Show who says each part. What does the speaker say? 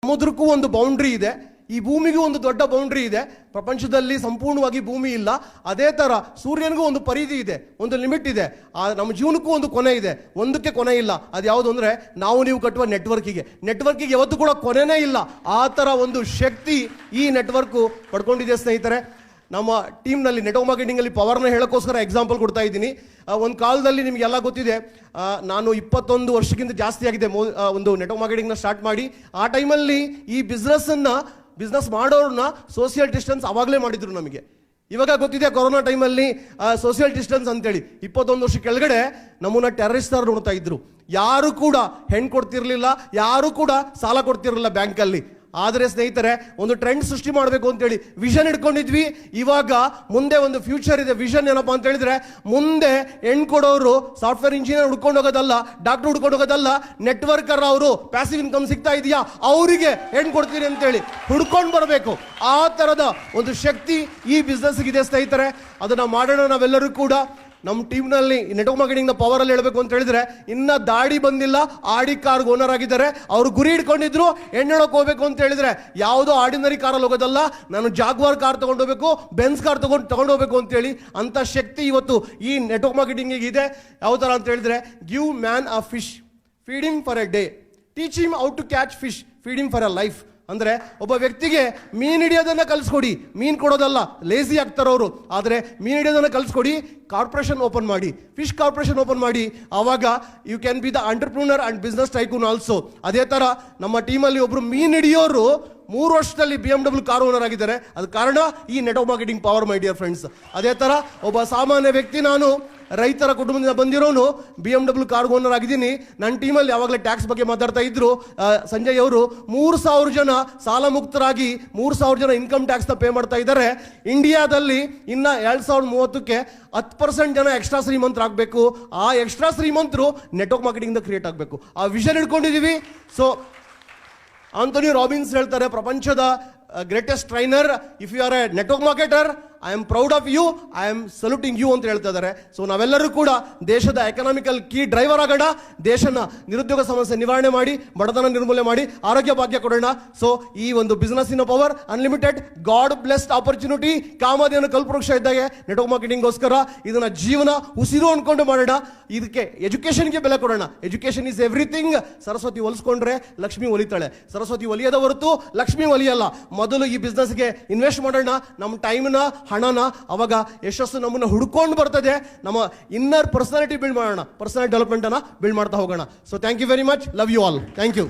Speaker 1: ಸಮುದ್ರಕ್ಕೂ ಒಂದು ಬೌಂಡ್ರಿ ಇದೆ, ಈ ಭೂಮಿಗೂ ಒಂದು ದೊಡ್ಡ ಬೌಂಡ್ರಿ ಇದೆ. ಪ್ರಪಂಚದಲ್ಲಿ ಸಂಪೂರ್ಣವಾಗಿ ಭೂಮಿ ಇಲ್ಲ. ಅದೇ ಥರ ಸೂರ್ಯನಿಗೂ ಒಂದು ಪರಿಧಿ ಇದೆ, ಒಂದು ಲಿಮಿಟ್ ಇದೆ. ನಮ್ಮ ಜೀವನಕ್ಕೂ ಒಂದು ಕೊನೆ ಇದೆ, ಒಂದಕ್ಕೆ ಕೊನೆ ಇಲ್ಲ. ಅದು ಯಾವುದು ಅಂದರೆ ನಾವು ನೀವು ಕಟ್ಟುವ ನೆಟ್ವರ್ಕಿಗೆ ಯಾವತ್ತೂ ಕೂಡ ಕೊನೆನೇ ಇಲ್ಲ. ಆ ಥರ ಒಂದು ಶಕ್ತಿ ಈ ನೆಟ್ವರ್ಕು ಪಡ್ಕೊಂಡಿದೆ ಸ್ನೇಹಿತರೆ. ನಮ್ಮ ಟೀಮ್ನಲ್ಲಿ ನೆಟ್ವರ್ಕ್ ಮಾರ್ಕೆಟಿಂಗಲ್ಲಿ ಪವರ್ನ ಹೇಳೋಕ್ಕೋಸ್ಕರ ಎಕ್ಸಾಂಪಲ್ ಕೊಡ್ತಾ ಇದ್ದೀನಿ. ಒಂದು ಕಾಲದಲ್ಲಿ ನಿಮಗೆಲ್ಲ ಗೊತ್ತಿದೆ, ನಾನು 21 ವರ್ಷಕ್ಕಿಂತ ಜಾಸ್ತಿ ಆಗಿದೆ ಒಂದು ನೆಟ್ವರ್ಕ್ ಮಾರ್ಕೆಟಿಂಗ್ನ ಸ್ಟಾರ್ಟ್ ಮಾಡಿ. ಆ ಟೈಮಲ್ಲಿ ಈ ಬಿಸ್ನೆಸ್ ಮಾಡೋರನ್ನ ಸೋಷಿಯಲ್ ಡಿಸ್ಟೆನ್ಸ್ ಅವಾಗಲೇ ಮಾಡಿದ್ರು ನಮಗೆ. ಇವಾಗ ಗೊತ್ತಿದೆ ಕೊರೋನಾ ಟೈಮಲ್ಲಿ ಸೋಷಿಯಲ್ ಡಿಸ್ಟೆನ್ಸ್ ಅಂತೇಳಿ 21 ವರ್ಷ ಕೆಳಗಡೆ ನಮ್ಮನ್ನ ಟೆರರಿಸ್ಟ್ ಥರ ನೋಡ್ತಾ ಇದ್ರು. ಯಾರು ಕೂಡ ಹೆಣ್ಣು ಕೊಡ್ತಿರ್ಲಿಲ್ಲ, ಯಾರು ಕೂಡ ಸಾಲ ಕೊಡ್ತಿರಲಿಲ್ಲ ಬ್ಯಾಂಕಲ್ಲಿ. ಆದರೆ ಸ್ನೇಹಿತರೆ, ಒಂದು ಟ್ರೆಂಡ್ ಸೃಷ್ಟಿ ಮಾಡಬೇಕು ಅಂತೇಳಿ ವಿಷನ್ ಇಟ್ಕೊಂಡಿದ್ವಿ. ಇವಾಗ ಮುಂದೆ ಒಂದು ಫ್ಯೂಚರ್ ಇದೆ. ವಿಷನ್ ಏನಪ್ಪ ಅಂತ ಹೇಳಿದ್ರೆ, ಮುಂದೆ ಹೆಣ್ಣು ಕೊಡೋರು ಸಾಫ್ಟ್ವೇರ್ ಇಂಜಿನಿಯರ್ ಹುಡ್ಕೊಂಡು ಹೋಗೋದಲ್ಲ, ಡಾಕ್ಟರ್ ಹುಡ್ಕೊಂಡು ಹೋಗೋದಲ್ಲ, ನೆಟ್ವರ್ಕರ್ ಅವರು ಪ್ಯಾಸಿವ್ ಇನ್ಕಮ್ ಸಿಗ್ತಾ ಇದೆಯಾ ಅವರಿಗೆ ಹೆಣ್ಣು ಕೊಡ್ತೀನಿ ಅಂತೇಳಿ ಹುಡ್ಕೊಂಡು ಬರಬೇಕು. ಆ ಥರದ ಒಂದು ಶಕ್ತಿ ಈ ಬಿಸ್ನೆಸ್ಗಿದೆ ಸ್ನೇಹಿತರೆ. ಅದನ್ನು ಮಾಡೋಣ ನಾವೆಲ್ಲರೂ ಕೂಡ. ನಮ್ಮ ಟೀಮ್ನಲ್ಲಿ ನೆಟ್ವರ್ಕ್ ಮಾರ್ಕೆಟಿಂಗ್ನ ಪವರಲ್ಲಿ ಹೇಳಬೇಕು ಅಂತ ಹೇಳಿದ್ರೆ, ಇನ್ನ ದಾಡಿ ಬಂದಿಲ್ಲ, ಆಡಿ ಕಾರ್ಗೆ ಓನರ್ ಆಗಿದ್ದಾರೆ. ಅವರು ಗುರಿ ಇಟ್ಕೊಂಡಿದ್ರು ಹೆಣ್ಣೊಳಕ್ಕೆ ಹೋಗ್ಬೇಕು ಅಂತ ಹೇಳಿದ್ರೆ ಯಾವುದೋ ಆರ್ಡಿನರಿ ಕಾರಲ್ಲಿ ಹೋಗೋದಲ್ಲ, ನಾನು ಜಾಗ್ವಾರ್ ಕಾರ್ ತಗೊಂಡೋಗ್ಬೇಕು, ಬೆನ್ಸ್ ಕಾರ್ ತಗೊಂಡೋಗ್ಬೇಕು ಅಂತೇಳಿ. ಅಂಥ ಶಕ್ತಿ ಇವತ್ತು ಈ ನೆಟ್ವರ್ಕ್ ಮಾರ್ಕೆಟಿಂಗಿಗೆ ಇದೆ. ಯಾವ ಥರ ಅಂತ ಹೇಳಿದ್ರೆ, give man a fish, feed him for a day, teach him out to catch fish, feed him for a life. ಅಂದರೆ ಒಬ್ಬ ವ್ಯಕ್ತಿಗೆ ಮೀನು ಹಿಡಿಯೋದನ್ನು ಕಲಿಸ್ಕೊಡಿ. ಮೀನು ಕೊಡೋದಲ್ಲ, ಲೇಸಿ ಆಗ್ತಾರೆ ಅವರು. ಆದರೆ ಮೀನು ಹಿಡಿಯೋದನ್ನು ಕಲಿಸ್ಕೊಡಿ, ಕಾರ್ಪೊರೇಷನ್ ಓಪನ್ ಮಾಡಿ, ಫಿಶ್ ಕಾರ್ಪೊರೇಷನ್ ಓಪನ್ ಮಾಡಿ. ಆವಾಗ you can be the entrepreneur and business tycoon also. ಅದೇ ಥರ ನಮ್ಮ ಟೀಮಲ್ಲಿ ಒಬ್ಬರು ಮೀನು ಹಿಡಿಯೋರು 3 ವರ್ಷದಲ್ಲಿ BMW ಕಾರ್ ಓನರ್ ಆಗಿದ್ದಾರೆ. ಅದು ಕಾರಣ ಈ network marketing power, my dear friends. ಅದೇ ಥರ ಒಬ್ಬ ಸಾಮಾನ್ಯ ವ್ಯಕ್ತಿ, ನಾನು ರೈತರ ಕುಟುಂಬದಿಂದ ಬಂದಿರೋನು, BMW ಕಾರ್ ಓನರ್ ಆಗಿದ್ದೀನಿ. ನನ್ನ ಟೀಮಲ್ಲಿ ಯಾವಾಗಲೇ ಟ್ಯಾಕ್ಸ್ ಬಗ್ಗೆ ಮಾತಾಡ್ತಾ ಇದ್ರು ಸಂಜಯ್ ಅವರು. 3,000 ಜನ ಸಾಲ ಮುಕ್ತರಾಗಿ 3,000 ಜನ ಇನ್ಕಮ್ ಟ್ಯಾಕ್ಸ್ನ ಪೇ ಮಾಡ್ತಾ ಇದ್ದಾರೆ. ಇಂಡಿಯಾದಲ್ಲಿ ಇನ್ನು 2030ಕ್ಕೆ 10% ಜನ ಎಕ್ಸ್ಟ್ರಾ ಶ್ರೀಮಂತರಾಗಬೇಕು. ಆ ಎಕ್ಸ್ಟ್ರಾ ಶ್ರೀಮಂತರು ನೆಟ್ವರ್ಕ್ ಮಾರ್ಕೆಟಿಂಗ್ನ ಕ್ರಿಯೇಟ್ ಆಗಬೇಕು. ಆ ವಿಷನ್ ಇಟ್ಕೊಂಡಿದ್ದೀವಿ. ಸೊ ಆಂಥೋನಿ ರಾಬಿನ್ಸ್ ಹೇಳ್ತಾರೆ, ಪ್ರಪಂಚದ greatest trainer, if you are a network marketer, I am proud of you, I am saluting you ಅಂತ ಹೇಳ್ತಾ ಇದ್ದಾರೆ. ಸೊ ನಾವೆಲ್ಲರೂ ಕೂಡ ದೇಶದ ಎಕನಾಮಿಕಲ್ ಕೀ ಡ್ರೈವರ್ ಆಗೋಣ. ದೇಶನ ನಿರುದ್ಯೋಗ ಸಮಸ್ಯೆ ನಿವಾರಣೆ ಮಾಡಿ, ಬಡತನ ನಿರ್ಮೂಲನೆ ಮಾಡಿ, ಆರೋಗ್ಯ ಭಾಗ್ಯ ಕೊಡೋಣ. ಸೊ ಈ ಒಂದು ಬಿಸ್ನೆಸ್ಸಿನ power unlimited, god blessed opportunity. ಕಾಮಧೇನು ಕಲ್ಪವೃಕ್ಷ ಇದ್ದಾಗೆ ನೆಟ್ವರ್ಕ್ ಮಾರ್ಕೆಟಿಂಗ್ಗೋಸ್ಕರ ಇದನ್ನ ಜೀವನ ಉಸಿರು ಅನ್ಕೊಂಡು ಮಾಡೋಣ. ಇದಕ್ಕೆ ಎಜುಕೇಷನ್ಗೆ ಬೆಲೆ ಕೊಡೋಣ. Education is everything. ಸರಸ್ವತಿ ಒಲಿಸ್ಕೊಂಡ್ರೆ ಲಕ್ಷ್ಮಿ ಒಲಿತಾಳೆ. ಸರಸ್ವತಿ ಒಲಿಯದ ಹೊರತು ಲಕ್ಷ್ಮಿ ಒಲಿಯಲ್ಲ. ಮೊದಲು ಈ ಬಿಸ್ನೆಸ್ಗೆ ಇನ್ವೆಸ್ಟ್ ಮಾಡೋಣ, ನಮ್ಮ ಟೈಮ್ನ, ಹಣನ. ಅವಾಗ ಯಶಸ್ಸು ನಮ್ಮನ್ನು ಹುಡ್ಕೊಂಡು ಬರ್ತದೆ. ನಮ್ಮ ಇನ್ನರ್ ಪರ್ಸನಾಲಿಟಿ ಬಿಲ್ಡ್ ಮಾಡೋಣ, ಪರ್ಸನಲ್ ಡೆವಲಪ್ಮೆಂಟ್ ಅನ್ನ ಬಿಲ್ಡ್ ಮಾಡ್ತಾ ಹೋಗೋಣ. So thank you very much. Love you all. Thank you.